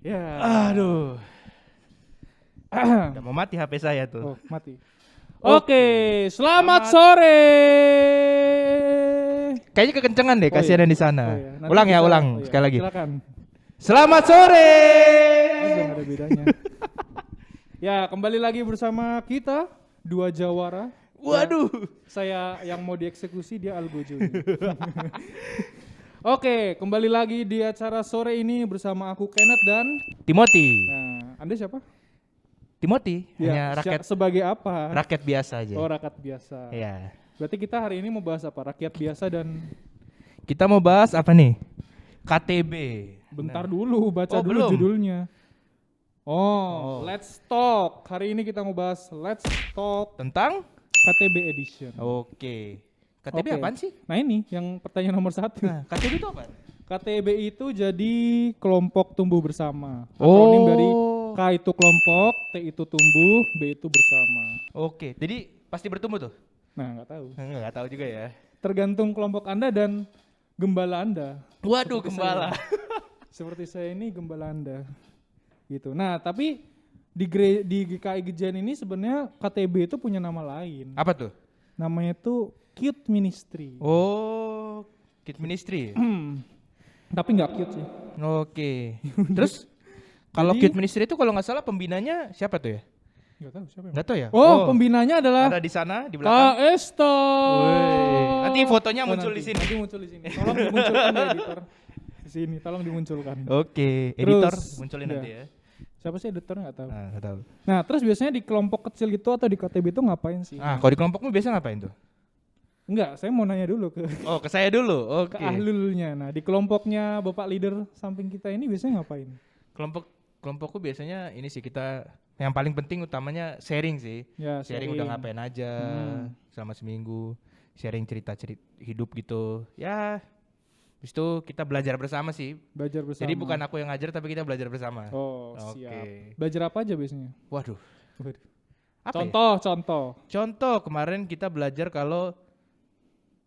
Ya. Aduh. Udah mau mati HP saya tuh. Oh, mati. Oke, selamat Selamat. sore. Kayaknya kekencengan deh, Oh, kasihan iya. yang di sana. Oh, iya. Nanti Ulang ya, bisa- ulang oh, iya. sekali lagi. Silakan. Selamat sore. Aja nggak ada bedanya. Ya, kembali lagi bersama kita dua jawara. Waduh. Saya yang mau dieksekusi, dia Algojo. Oke, kembali lagi di acara sore ini bersama aku Kenneth dan Timothy. nah, Anda siapa? Timothy hanya rakyat sebagai apa? rakyat biasa aja. Oh, rakyat biasa. Iya. Berarti kita hari ini mau bahas apa? Rakyat biasa dan Kita mau bahas apa nih? KTB. bentar Nah. dulu, baca Oh, dulu belum. judulnya. Oh. Let's Talk. Hari ini kita mau bahas Let's Talk Tentang? KTB Edition. Oke. KTB Oke. apaan sih? Nah ini yang pertanyaan nomor 1. Nah, KTB itu apa? KTB itu jadi kelompok tumbuh bersama. Akronim dari K itu kelompok, T itu tumbuh, B itu bersama. Oke. Jadi pasti bertumbuh tuh? Nah nggak tahu. Nggak tahu juga ya. Tergantung kelompok Anda dan gembala Anda. Waduh, Seperti gembala. Seperti saya ini gembala Anda. Gitu. Nah tapi di GKI Gejen ini sebenarnya KTB itu punya nama lain. Apa tuh? Namanya itu Cute Ministry. Oh, Kid Ministry. Tapi nggak cute sih. Oke. Terus kalau Jadi- Kid Ministry itu kalau nggak salah pembinanya siapa tuh ya? Nggak tahu siapa yang. Nggak tahu ya? Oh, pembinanya adalah ada di sana di belakang. Kak Esta. Wih, nanti fotonya muncul di sini. Nanti muncul di sini. Tolong dimunculkan ya editor. Di sini, tolong dimunculkan. Oke, editor Terus, munculin ya. nanti ya. Siapa sih editor nggak tahu. Nah, nggak tahu. Nah, terus biasanya di kelompok kecil gitu atau di KTB itu ngapain sih? Ah, kalau di kelompokmu biasa ngapain tuh? Enggak, saya mau nanya dulu ke Oh, ke saya dulu. Oke. ahlulnya. Nah, di kelompoknya Bapak leader samping kita ini biasanya ngapain? Kelompokku biasanya ini sih kita yang paling penting utamanya sharing sih. Ya, Sharing udah ngapain aja selama seminggu. Sharing cerita-cerita hidup gitu. Ya, habis itu kita belajar bersama sih. Belajar bersama. Jadi bukan aku yang ngajar tapi kita belajar bersama. Oh, Oke. siap. Belajar apa aja biasanya? Waduh. Waduh. Apa Contoh. ya? Contoh kemarin kita belajar kalau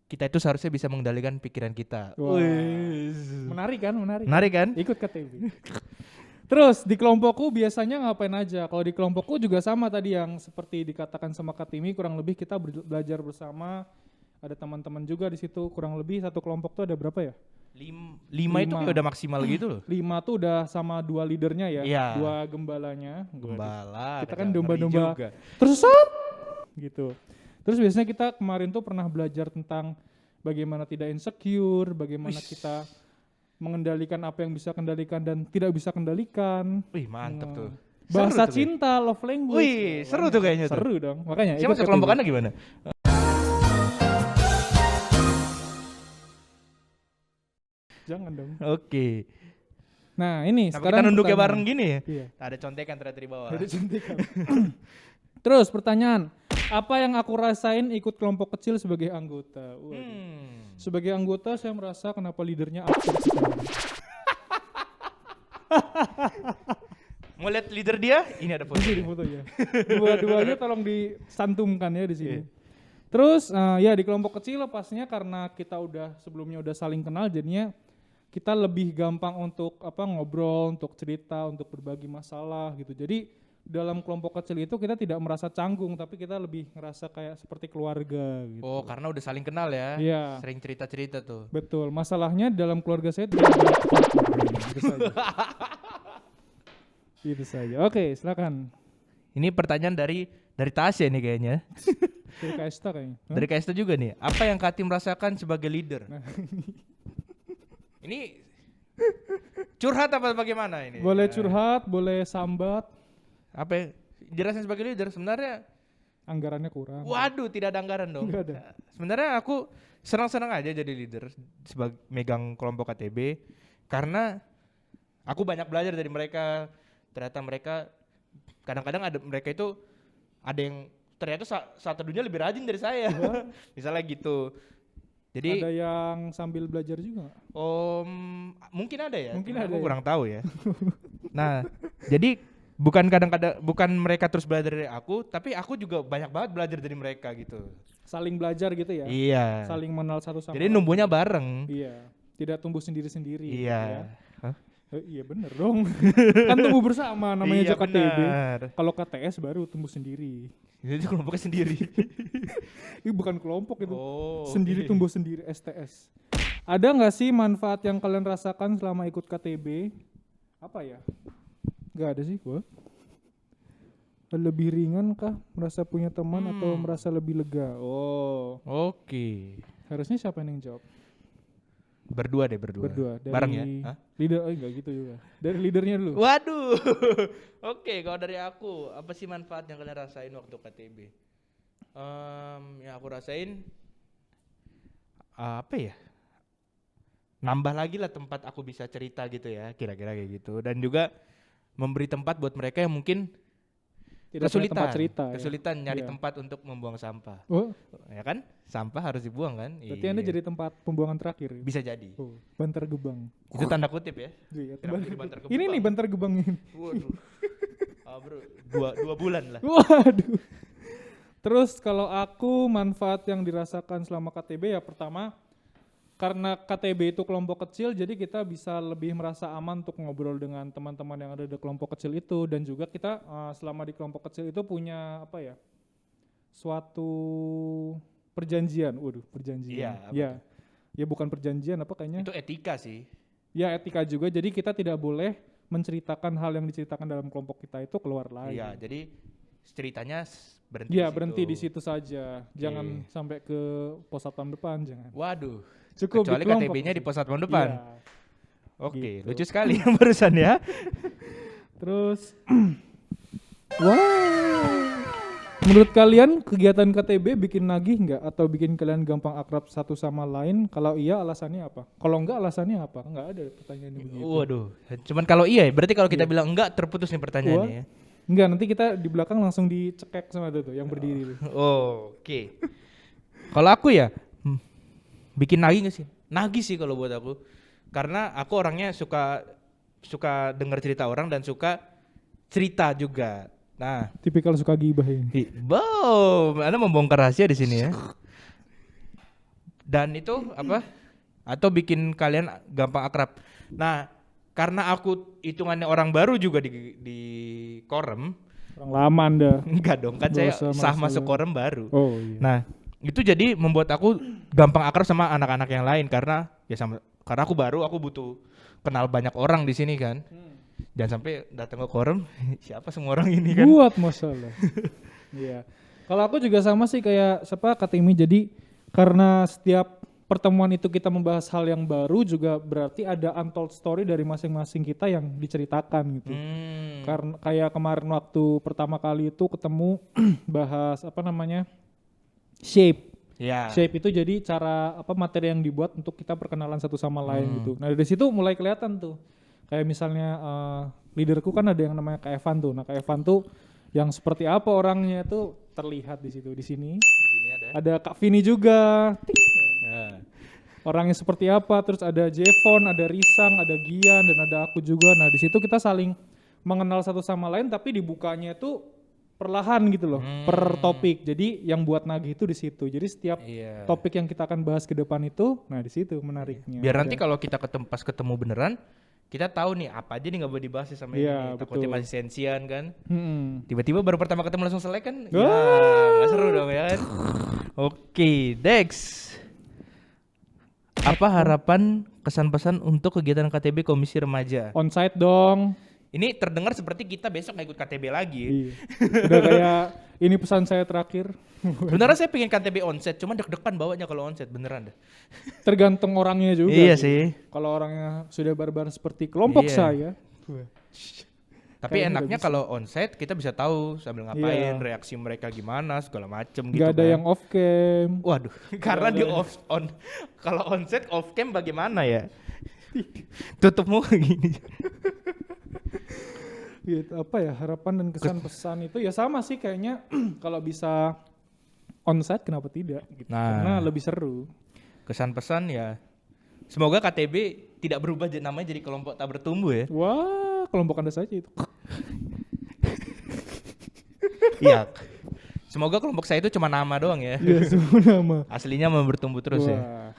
kita itu seharusnya bisa mengendalikan pikiran kita. Wah. Wih. Menarik kan? Menarik kan? Ikut KTB. Terus di kelompokku biasanya ngapain aja? Kalau di kelompokku juga sama tadi yang seperti dikatakan sama Katimi, kurang lebih kita belajar bersama. Ada teman-teman juga di situ, kurang lebih satu kelompok tuh ada berapa ya? Lima itu kayak udah maksimal gitu loh. 5 tuh udah sama 2 leadernya ya, Iya. 2 gembalanya. Gembala. Kita ada kan ngeri domba-domba juga. tersesat gitu. Terus biasanya kita kemarin tuh pernah belajar tentang bagaimana tidak insecure, bagaimana kita mengendalikan apa yang bisa kendalikan dan tidak bisa kendalikan. Wih, mantep tuh. Bahasa Seru tuh, cinta, love language. Wih, seru tuh kayaknya tuh. Seru dong. Makanya Siapa ikut tuh kelompok KTB. Anda gimana? Jangan dong. Oke. Nah, ini Nah, sekarang kita nunduknya pertanyaan. bareng gini ya. Iya. Ada contekan ternyata di bawah. Ada suntikan. Terus pertanyaan, apa yang aku rasain ikut kelompok kecil sebagai anggota? Waduh. Sebagai anggota saya merasa kenapa leadernya aktif sekali. Mau lihat leader dia? Ini ada foto. Ini di fotonya. Dua-duanya tolong disantumkan ya di sini. Iya. Terus ya di kelompok kecil pastinya karena kita sebelumnya udah saling kenal jadinya kita lebih gampang untuk ngobrol, untuk cerita, untuk berbagi masalah gitu. Jadi dalam kelompok kecil itu kita tidak merasa canggung tapi kita lebih ngerasa kayak seperti keluarga gitu. Oh, karena udah saling kenal ya. Iya. Sering cerita-cerita tuh. Betul. Masalahnya dalam keluarga saya tidak ada itu saja. Itu saja. Oke, silakan. Ini pertanyaan dari Tasya nih kayaknya. Dari Kaista kayaknya. Hah? Dari Kaista juga nih. Apa yang Katim rasakan sebagai leader? Nah. Ini curhat apa bagaimana ini? Boleh curhat, boleh sambat. Apa yang jelasin sebagai leader? Sebenarnya Anggarannya kurang. waduh, tidak ada anggaran dong. Nggak ada. Sebenarnya aku senang-senang aja jadi leader sebagai megang kelompok KTB karena aku banyak belajar dari mereka. Ternyata mereka kadang-kadang mereka itu ada yang ternyata saat teduhnya lebih rajin dari saya. Misalnya gitu. Jadi Ada yang sambil belajar juga nggak? mungkin ada ya. Mungkin cuma ada aku ya. kurang tahu ya. Nah, jadi bukan mereka terus belajar dari aku, tapi aku juga banyak banget belajar dari mereka gitu. Saling belajar gitu ya. Iya. Saling mengenal satu sama Jadi lain. numbuhnya bareng. Iya. Tidak tumbuh sendiri-sendiri. Iya. Ya. Hah? Iya bener dong. Kan tumbuh bersama namanya Iya, aja KTB. benar. Kalau KTS baru tumbuh sendiri. Jadi kelompoknya sendiri. Ini bukan kelompok itu. Oh, Sendiri oke. tumbuh sendiri STS. Ada nggak sih manfaat yang kalian rasakan selama ikut KTB? Apa ya? Nggak ada sih gua. Lebih ringan kah merasa punya teman atau merasa lebih lega? Oh, Oke. harusnya siapa yang jawab? Berdua. Berdua. Dari Bareng ya? Hah? Leader, enggak gitu juga. Dari leadernya dulu. Waduh. Oke, kalau dari aku, apa sih manfaat yang kalian rasain waktu KTB? Yang aku rasain apa ya? Nambah lagi lah tempat aku bisa cerita gitu ya, kira-kira kayak gitu. Dan juga memberi tempat buat mereka yang mungkin Tidak punya tempat cerita. kesulitan nyari Iya. tempat untuk membuang sampah. Oh, Ya kan? Sampah harus dibuang kan? berarti Anda Iya. jadi tempat pembuangan terakhir. Bisa jadi. Oh, Bantar Gebang. Itu tanda kutip ya. Iya, Kenapa jadi Bantar ini nih Gebang? Bantar Gebang ini. Waduh. Bro, dua bulan lah. Waduh. Terus kalau aku manfaat yang dirasakan selama KTB ya pertama karena KTB itu kelompok kecil jadi kita bisa lebih merasa aman untuk ngobrol dengan teman-teman yang ada di kelompok kecil itu dan juga kita selama di kelompok kecil itu punya apa ya suatu perjanjian. Waduh, perjanjian. Iya, apa Ya. Ya bukan perjanjian apa kayaknya. Itu etika sih. Ya etika juga. Jadi kita tidak boleh menceritakan hal yang diceritakan dalam kelompok kita itu keluar lagi. Iya, jadi ceritanya berhenti Iya di berhenti situ. di situ saja. Jangan sampai ke pos satpam depan, jangan. Waduh. Cukup Kecuali di kelompok KTB-nya di kecil. pos satpam depan. Iya. Oke, gitu. lucu sekali yang barusan ya. Terus, wow. Menurut kalian kegiatan KTB bikin nagih nggak atau bikin kalian gampang akrab satu sama lain? Kalau iya alasannya apa? Kalau enggak alasannya apa? Enggak ada pertanyaan begitu. Waduh. Cuman kalau iya, berarti kalau kita bilang enggak terputus nih pertanyaannya ya. Enggak, nanti kita di belakang langsung dicekek sama itu tuh yang berdiri. Tuh. Oke. Kalau aku ya bikin nagih nggak sih? Nagih sih kalau buat aku. Karena aku orangnya suka dengar cerita orang dan suka cerita juga. Nah, Tipikal suka gibah ini. Boom, Anda membongkar rahasia di sini ya. Dan itu apa? Atau bikin kalian gampang akrab. Nah, karena aku hitungannya orang baru juga di Korem, Orang lama Anda. enggak dong, kan Nggak saya usah sah merasa- masuk Korem baru. Oh iya. Nah, itu jadi membuat aku gampang akrab sama anak-anak yang lain karena karena aku baru, aku butuh kenal banyak orang di sini kan. Jangan sampai datang ke Korem, siapa semua orang ini kan? Buat masalah. Iya. Kalau aku juga sama sih kayak Katimi. Jadi karena setiap pertemuan itu kita membahas hal yang baru juga berarti ada untold story dari masing-masing kita yang diceritakan gitu. Karena kayak kemarin waktu pertama kali itu ketemu bahas shape. Ya. Shape itu jadi cara materi yang dibuat untuk kita perkenalan satu sama lain gitu. Nah dari situ mulai kelihatan tuh. Kayak misalnya leaderku kan ada yang namanya Kak Evan tuh. Nah Kak Evan tuh yang seperti apa orangnya itu terlihat di situ. Di sini Di sini ada. ada Kak Vini juga. Ting. Ya. Orangnya seperti apa? Terus ada Jevon, ada Risang, ada Gian dan ada aku juga. Nah di situ kita saling mengenal satu sama lain tapi dibukanya itu perlahan gitu loh, per topik. Jadi yang buat nagih itu di situ. Jadi setiap Iya. topik yang kita akan bahas ke depan itu, nah di situ menariknya. Biar nanti Ada. kalau kita pas ketemu beneran, kita tahu nih apa aja nih nggak boleh dibahas sih sama Iya, ini. Takutnya betul. masih sensian kan. Mm-mm. Tiba-tiba baru pertama ketemu langsung selek kan? Ya, Wah. nggak seru dong ya kan? Oke, Dex. Apa harapan kesan-pesan untuk kegiatan KTB Komisi Remaja? Onsite dong. Ini terdengar seperti kita besok nggak ikut KTB lagi. Iya. Udah kayak ini pesan saya terakhir. Sebenarnya saya pengen KTB onset, cuman deg-degan bawanya kalau onset beneran dah. Tergantung orangnya juga. Iya sih. Kalau orangnya sudah barbar seperti kelompok Iya. saya. Tapi Kayaknya enaknya nggak bisa. kalau onset kita bisa tahu sambil ngapain, Iya. reaksi mereka gimana, segala macem gitu. Gak ada kan. yang off cam. Waduh, karena di kalau onset off cam bagaimana ya? Tutupmu gini. Gitu, apa ya harapan dan kesan pesan itu ya sama sih kayaknya kalau bisa onsite kenapa tidak gitu. Nah. Karena lebih seru. Kesan pesan ya. Semoga KTB tidak berubah namanya jadi kelompok tak bertumbuh ya. Wah, kelompok Anda saja itu. Iya. Semoga kelompok saya itu cuma nama doang ya. Iya, semua nama. Aslinya mau bertumbuh terus ya. Wah.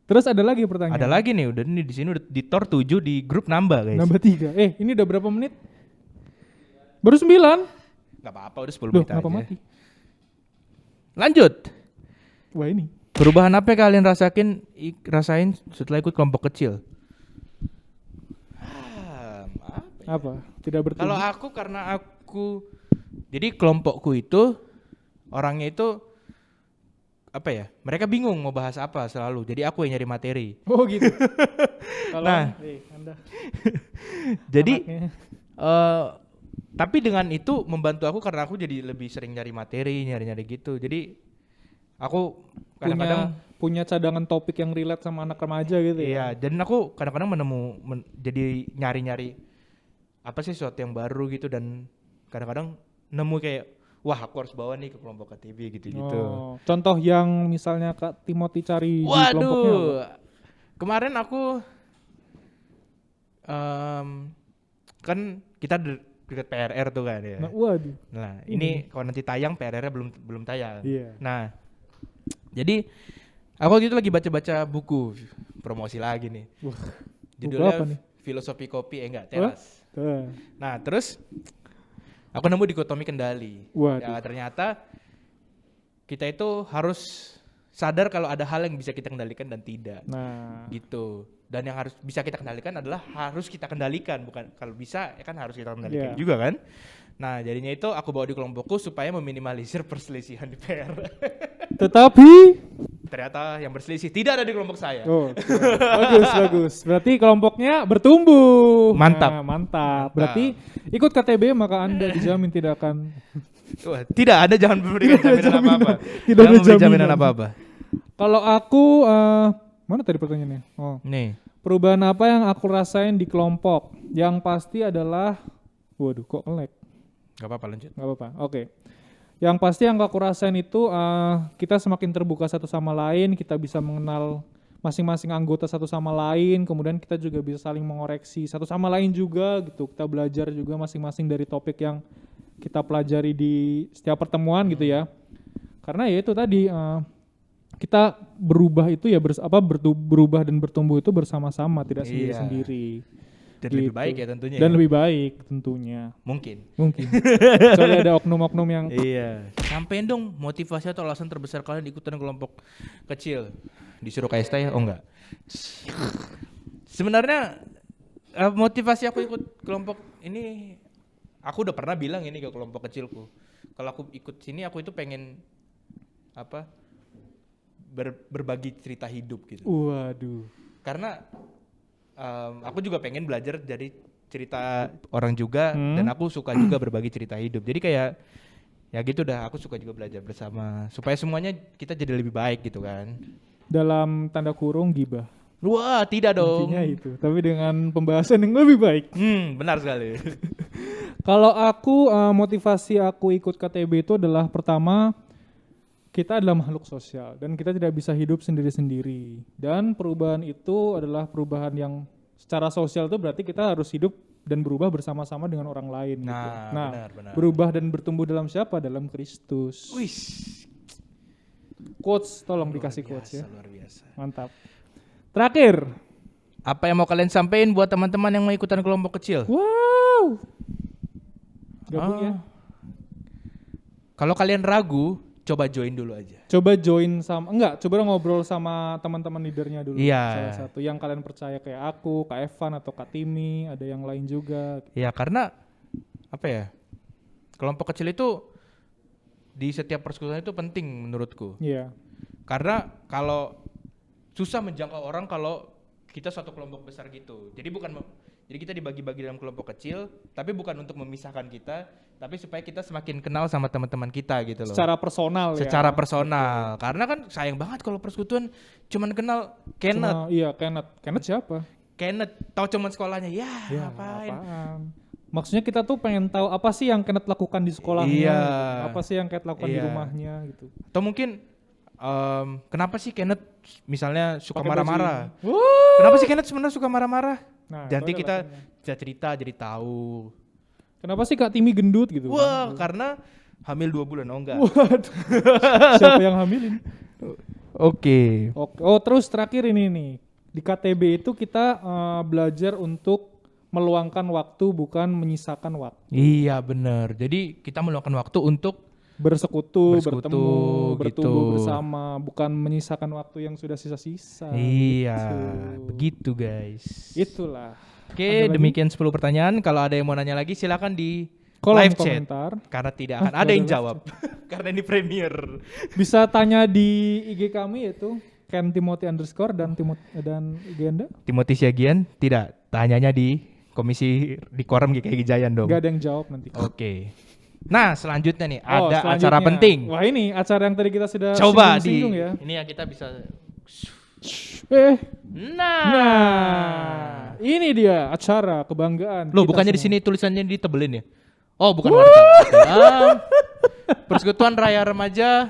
Terus ada lagi pertanyaan. Ada lagi nih, udah nih di sini udah di tor 7 di grup nambah guys. Nambah 3. Ini udah berapa menit? Baru 9. Gak apa-apa, udah 10 Loh, menit aja. kenapa mati? Lanjut. Wah ini. Perubahan apa yang kalian rasain setelah ikut kelompok kecil? Apa? Tidak bertumbuh. Kalau aku karena jadi kelompokku itu orangnya itu apa ya? Mereka bingung mau bahas apa selalu. Jadi aku yang nyari materi. Oh gitu. Kalau Nah. Anda. Jadi Anaknya. tapi dengan itu membantu aku karena aku jadi lebih sering nyari materi, nyari gitu. Jadi aku kadang-kadang punya cadangan topik yang relate sama anak remaja gitu ya. iya, dan aku kadang-kadang jadi nyari-nyari apa sih sesuatu yang baru gitu dan kadang-kadang nemu kayak wah aku harus bawa nih ke kelompok KTB gitu-gitu. Oh, contoh yang misalnya Kak Timothy cari di kelompoknya apa? Waduh, kemarin aku kan kita dekat PRR tuh kan ya. Waduh. Nah ini kalau nanti tayang PRR-nya belum tayang. Iya. Nah jadi aku waktu itu lagi baca-baca buku promosi lagi nih. Wah, Judulnya apa nih? Filosofi Kopi Teras. Tuh. Nah terus aku nemu dikotomi kendali. Waduh. Ya ternyata kita itu harus sadar kalau ada hal yang bisa kita kendalikan dan tidak. Nah, Gitu. Dan yang harus bisa kita kendalikan adalah harus kita kendalikan, bukan kalau bisa ya kan harus kita kendalikan Iya. juga kan. Nah jadinya itu aku bawa di kelompokku supaya meminimalisir perselisihan di PR. tetapi Ternyata yang berselisih tidak ada di kelompok saya. bagus. Berarti kelompoknya bertumbuh. Mantap. Nah, mantap. Berarti ikut KTB maka Anda dijamin tidak akan Wah, tidak ada, jangan memberikan Tidak ada jaminan jaminan. apa-apa. Tidak Jangan ada memberi jaminan jaminan. apa-apa. Kalau aku mana tadi pertanyaannya? Oh. Nih, Perubahan apa yang aku rasain di kelompok? Yang pasti adalah waduh kok nge-lag. gak apa-apa lanjut. Gak apa-apa. Oke. Yang pasti yang aku rasain itu kita semakin terbuka satu sama lain, kita bisa mengenal masing-masing anggota satu sama lain, kemudian kita juga bisa saling mengoreksi satu sama lain juga gitu. Kita belajar juga masing-masing dari topik yang kita pelajari di setiap pertemuan gitu ya. Karena ya itu tadi kita berubah itu ya berubah dan bertumbuh itu bersama-sama, tidak Iya. sendiri-sendiri. Dan lebih Gitu. baik ya tentunya. Dan ya. lebih baik tentunya. Mungkin. Kecuali ada oknum-oknum yang Iya. Sampein dong motivasi atau alasan terbesar kalian ikutan kelompok kecil. Disuruh KST ya? Oh enggak. Sebenarnya motivasi aku ikut kelompok ini, aku udah pernah bilang ini ke kelompok kecilku. Kalau aku ikut sini aku itu pengen apa? Berbagi cerita hidup gitu. waduh. Karena aku juga pengen belajar dari cerita orang juga dan aku suka juga berbagi cerita hidup. Jadi kayak ya gitu dah, aku suka juga belajar bersama supaya semuanya kita jadi lebih baik gitu kan. Dalam tanda kurung gibah. Wah, tidak dong. Intinya itu, tapi dengan pembahasan yang lebih baik. Benar sekali. Kalau aku motivasi aku ikut KTB itu adalah pertama kita adalah makhluk sosial dan kita tidak bisa hidup sendiri-sendiri. Dan perubahan itu adalah perubahan yang secara sosial itu berarti kita harus hidup dan berubah bersama-sama dengan orang lain gitu. Nah, benar. Berubah dan bertumbuh dalam siapa? Dalam Kristus. Wih, Quotes, tolong dikasih quotes ya. luar biasa. Mantap. Terakhir. Apa yang mau kalian sampaikan buat teman-teman yang mau ikutan kelompok kecil? Wow. Gabung ya. Kalau kalian ragu, coba join dulu aja. Coba join coba ngobrol sama teman-teman leadernya dulu. Iya. Salah satu yang kalian percaya kayak aku, Kak Evan atau Kak Timi, ada yang lain juga. Ya karena apa ya? Kelompok kecil itu di setiap persekutuan itu penting menurutku. Iya. Karena kalau susah menjangkau orang kalau kita satu kelompok besar gitu. Jadi kita dibagi-bagi dalam kelompok kecil, tapi bukan untuk memisahkan kita, tapi supaya kita semakin kenal sama teman-teman kita gitu loh. Secara personal ya. Secara personal. Karena kan sayang banget kalau persekutuan cuman kenal Kenneth. Iya, Kenneth. Kenneth siapa? Kenneth tahu cuman sekolahnya. Ya, Ya, ngapain? apaan. Maksudnya kita tuh pengen tahu apa sih yang Kenneth lakukan di sekolahnya, Iya. gitu. Apa sih yang Kenneth lakukan di Iya. rumahnya gitu. Atau mungkin kenapa sih Kenneth misalnya suka Pakai marah-marah? baju ini. Wuh. Kenapa sih Kenneth sebenarnya suka marah-marah? Nah, Nanti itu ada kita alasannya. bisa cerita jadi tahu. Kenapa sih Kak Timi gendut gitu? Wah, karena hamil 2 bulan. Oh enggak. Waduh. Siapa yang hamilin? Oke. Oke. Oh, terus terakhir ini nih. Di KTB itu kita belajar untuk meluangkan waktu bukan menyisakan waktu. Iya benar. Jadi kita meluangkan waktu untuk Bersekutu, Bersekutu, bertemu, bertumbuh gitu. bersama, bukan menyisakan waktu yang sudah sisa-sisa. iya, Gitu. begitu guys. Itulah. Oke, Ada lagi? demikian 10 pertanyaan. Kalau ada yang mau nanya lagi silakan di Kolom live chat. komentar. Karena tidak Ah, akan ada nggak yang ada live jawab. Karena ini premier. Bisa tanya di IG kami yaitu Ken Timothy _ dan IG Anda. Timothy Siagian tidak. Tanyanya di komisi di Quorum GKI Gijayan dong. Gak ada yang jawab nanti. Oke. Nah, selanjutnya nih Oh, ada selanjutnya. acara penting. Wah, ini acara yang tadi kita sudah Coba singgung ya. ini ya kita bisa. Nah, Nah. ini dia acara kebanggaan. Loh, kita bukannya di semua. sini tulisannya ditebelin ya? Oh, bukan warta. Persekutuan Raya Remaja.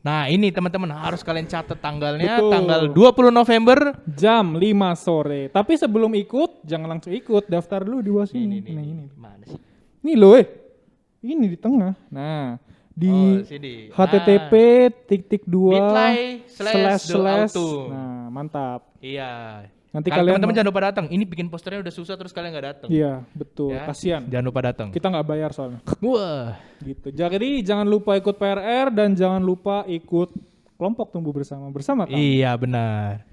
Nah, ini teman-teman harus kalian catat tanggalnya, Betul. tanggal 20 November. Jam 5 sore. Tapi sebelum ikut, jangan langsung ikut. Daftar dulu di bawah sini. Ini. Nah, ini. Mana sih? Ini loh, ini di tengah. Nah, di Oh, sini. http://bit.ly// Nah, mantap. Iya. Nanti Kalau kalian teman-teman jangan lupa datang. Ini bikin posternya udah susah terus kalian nggak datang. Iya, betul. Ya. Kasihan. Jangan lupa datang. Kita nggak bayar soalnya. Wah. Gitu. Jadi jangan lupa ikut PRR dan jangan lupa ikut kelompok tumbuh bersama kami. Iya, benar.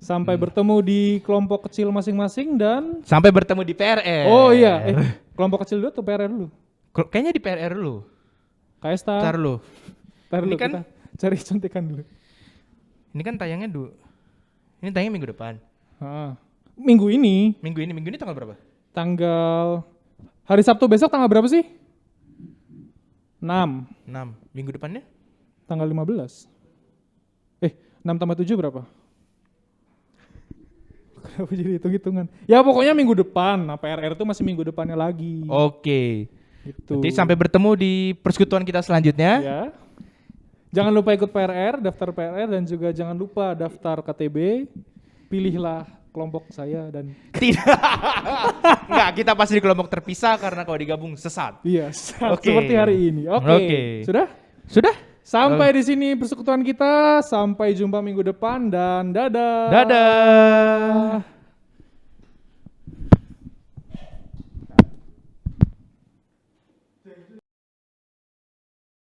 Sampai bertemu di kelompok kecil masing-masing dan Sampai bertemu di PRR. oh iya, kelompok kecil dulu atau PRR dulu? Kayaknya di PRR dulu. Kaesta. Ntar lu. Ntar dulu Ini kan- kita cari contekan dulu. Ini kan tayangnya ini tayangnya minggu depan. Ah. Minggu ini Minggu ini tanggal berapa? tanggal hari Sabtu besok tanggal berapa sih? 6. 6. Minggu depannya? Tanggal 15. 6 tambah 7 berapa? Kenapa jadi hitung-hitungan? Ya pokoknya minggu depan. Nah, PRR itu masih minggu depannya lagi. Oke. Gitu. Jadi sampai bertemu di persekutuan kita selanjutnya. Ya. Jangan lupa ikut PRR, daftar PRR dan juga jangan lupa daftar KTB. Pilihlah kelompok saya dan Tidak. Enggak, kita pasti di kelompok terpisah karena kalau digabung sesat. iya, Oke. seperti hari ini. Oke. Oke. Sudah? Sudah? Sampai di sini persekutuan kita. Sampai jumpa minggu depan dan dadah. Dadah.